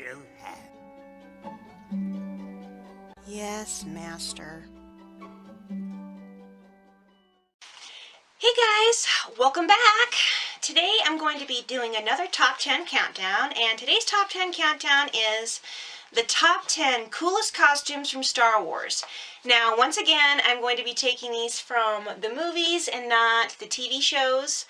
still have. Yes, Master. Hey guys, welcome back. Today I'm going to be doing another top 10 countdown, and today's top 10 countdown is the top 10 coolest costumes from Star Wars. Now, once again, I'm going to be taking these from the movies and not the TV shows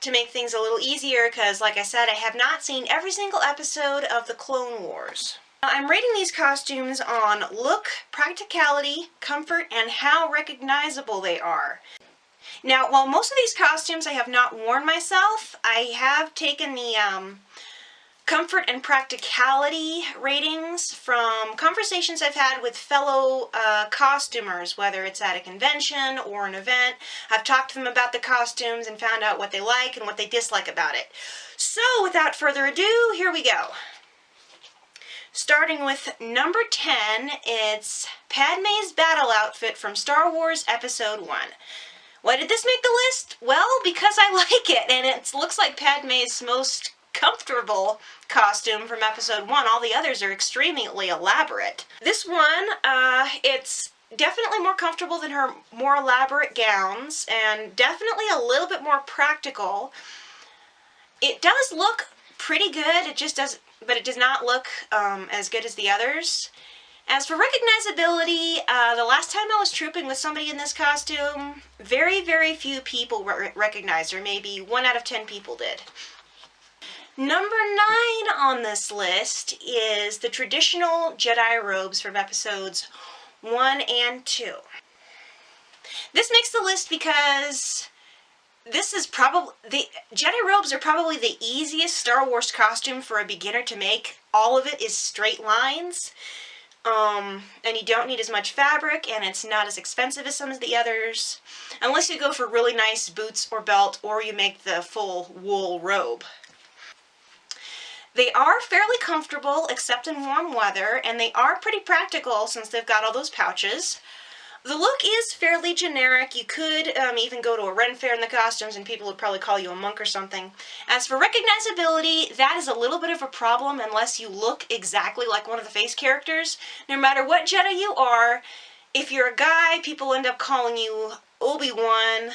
to make things a little easier because, like I said, I have not seen every single episode of the Clone Wars. Now, I'm rating these costumes on look, practicality, comfort, and how recognizable they are. Now, while most of these costumes I have not worn myself, I have taken the comfort and practicality ratings from conversations I've had with fellow costumers, whether it's at a convention or an event. I've talked to them about the costumes and found out what they like and what they dislike about it. So, without further ado, here we go. Starting with number 10, it's Padme's battle outfit from Star Wars Episode 1. Why did this make the list? Well, because I like it, and it looks like Padme's most comfortable costume from Episode 1. All the others are extremely elaborate. This one, it's definitely more comfortable than her more elaborate gowns, and definitely a little bit more practical. It does look pretty good, but it does not look as good as the others. As for recognizability, the last time I was trooping with somebody in this costume, very, very few people recognized her. Maybe 1 out of 10 people did. Number 9 on this list is the traditional Jedi Robes from episodes 1 and 2. This makes the list because this is probably, the Jedi Robes are probably the easiest Star Wars costume for a beginner to make. All of it is straight lines. And you don't need as much fabric, and it's not as expensive as some of the others, unless you go for really nice boots or belt, or you make the full wool robe. They are fairly comfortable, except in warm weather, and they are pretty practical since they've got all those pouches. The look is fairly generic. You could even go to a Ren fair in the costumes and people would probably call you a monk or something. As for recognizability, that is a little bit of a problem unless you look exactly like one of the face characters. No matter what Jedi you are, if you're a guy, people end up calling you Obi-Wan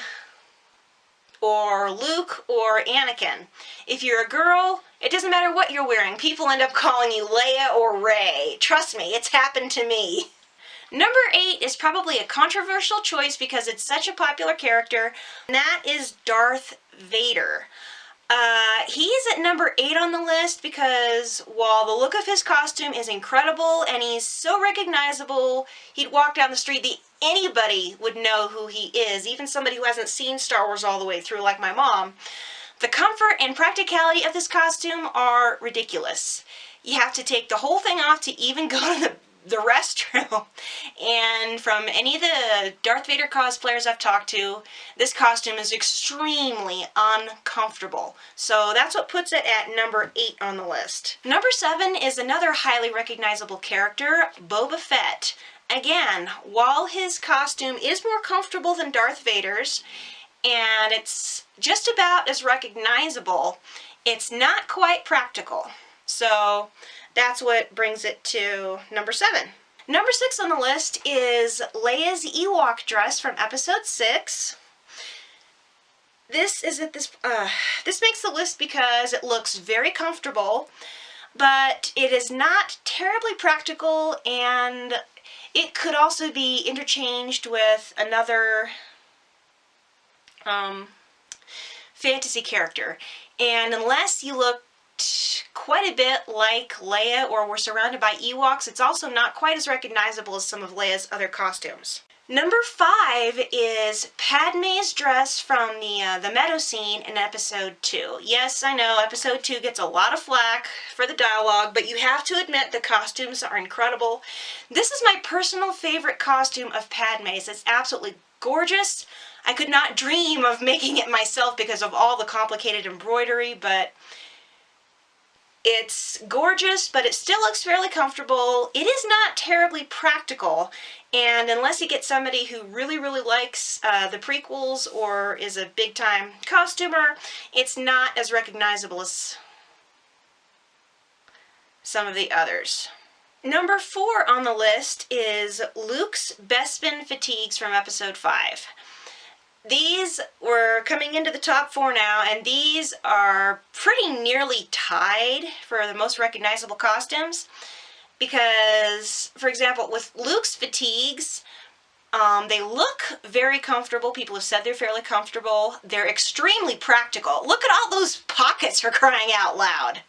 or Luke or Anakin. If you're a girl, it doesn't matter what you're wearing. People end up calling you Leia or Rey. Trust me, it's happened to me. Number 8 is probably a controversial choice because it's such a popular character, and that is Darth Vader. He's at number 8 on the list because while the look of his costume is incredible and he's so recognizable, he'd walk down the street, anybody would know who he is, even somebody who hasn't seen Star Wars all the way through like my mom. The comfort and practicality of this costume are ridiculous. You have to take the whole thing off to even go to the restroom, and from any of the Darth Vader cosplayers I've talked to, this costume is extremely uncomfortable. So that's what puts it at number 8 on the list. Number 7 is another highly recognizable character, Boba Fett. Again, while his costume is more comfortable than Darth Vader's, and it's just about as recognizable, it's not quite practical. So that's what brings it to number 7. Number 6 on the list is Leia's Ewok dress from Episode 6. This makes the list because it looks very comfortable, but it is not terribly practical, and it could also be interchanged with another fantasy character. And unless you look quite a bit like Leia or were surrounded by Ewoks, it's also not quite as recognizable as some of Leia's other costumes. Number 5 is Padme's dress from the meadow scene in Episode 2. Yes, I know, Episode 2 gets a lot of flack for the dialogue, but you have to admit the costumes are incredible. This is my personal favorite costume of Padme's. It's absolutely gorgeous. I could not dream of making it myself because of all the complicated embroidery, but it's gorgeous, but it still looks fairly comfortable. It is not terribly practical, and unless you get somebody who really, really likes the prequels or is a big-time costumer, it's not as recognizable as some of the others. Number 4 on the list is Luke's Bespin fatigues from episode 5. These were coming into the top 4 now, and these are pretty nearly tied for the most recognizable costumes. Because, for example, with Luke's fatigues, they look very comfortable. People have said they're fairly comfortable. They're extremely practical. Look at all those pockets, for crying out loud.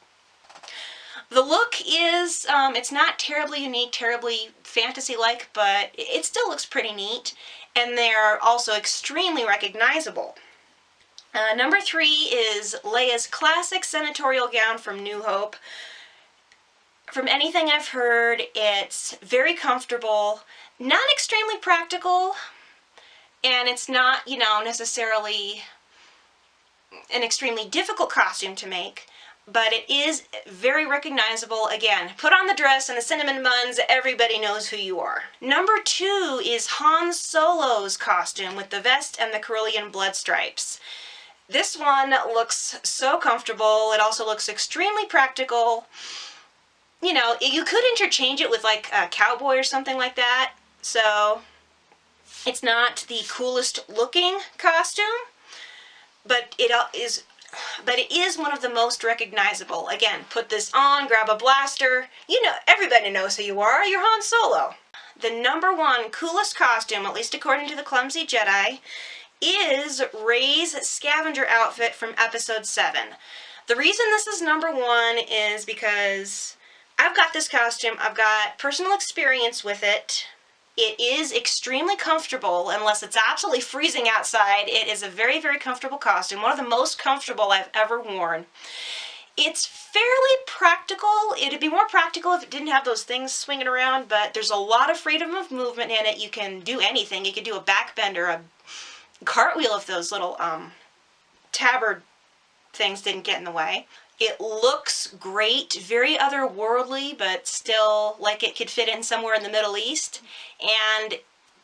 The look is, it's not terribly unique, terribly fantasy-like, but it still looks pretty neat. And they're also extremely recognizable. Number 3 is Leia's classic senatorial gown from New Hope. From anything I've heard, it's very comfortable, not extremely practical, and it's not, you know, necessarily an extremely difficult costume to make, but it is very recognizable. Again, put on the dress and the cinnamon buns, everybody knows who you are. Number 2 is Han Solo's costume with the vest and the Carillion blood stripes. This one looks so comfortable. It also looks extremely practical. You know, you could interchange it with like a cowboy or something like that. So it's not the coolest looking costume, but it is one of the most recognizable. Again, put this on, grab a blaster. You know, everybody knows who you are. You're Han Solo. The number 1 coolest costume, at least according to the Clumsy Jedi, is Rey's scavenger outfit from episode 7. The reason this is number 1 is because I've got this costume. I've got personal experience with it. It is extremely comfortable unless it's absolutely freezing outside. It is a very, very comfortable costume. One of the most comfortable I've ever worn. It's fairly practical. It'd be more practical if it didn't have those things swinging around, but there's a lot of freedom of movement in it. You can do anything. You can do a backbend or a cartwheel if those little tabard things didn't get in the way. It looks great, very otherworldly, but still like it could fit in somewhere in the Middle East, and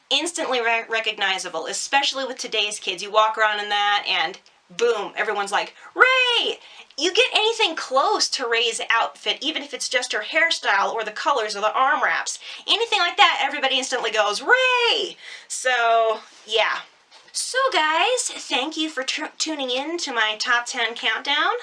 instantly recognizable, especially with today's kids. You walk around in that and boom, everyone's like, Rey! You get anything close to Rey's outfit, even if it's just her hairstyle or the colors or the arm wraps, anything like that, everybody instantly goes, Rey! So, yeah. So guys, thank you for tuning in to my top 10 countdown.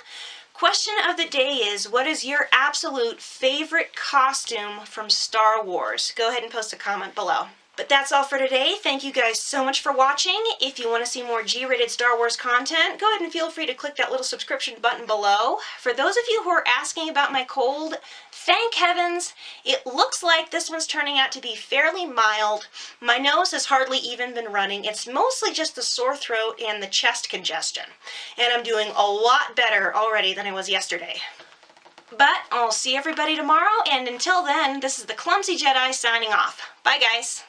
Question of the day is, what is your absolute favorite costume from Star Wars? Go ahead and post a comment below. But that's all for today. Thank you guys so much for watching. If you want to see more G-rated Star Wars content, go ahead and feel free to click that little subscription button below. For those of you who are asking about my cold, thank heavens, it looks like this one's turning out to be fairly mild. My nose has hardly even been running. It's mostly just the sore throat and the chest congestion. And I'm doing a lot better already than I was yesterday. But I'll see everybody tomorrow, and until then, this is the Clumsy Jedi signing off. Bye guys!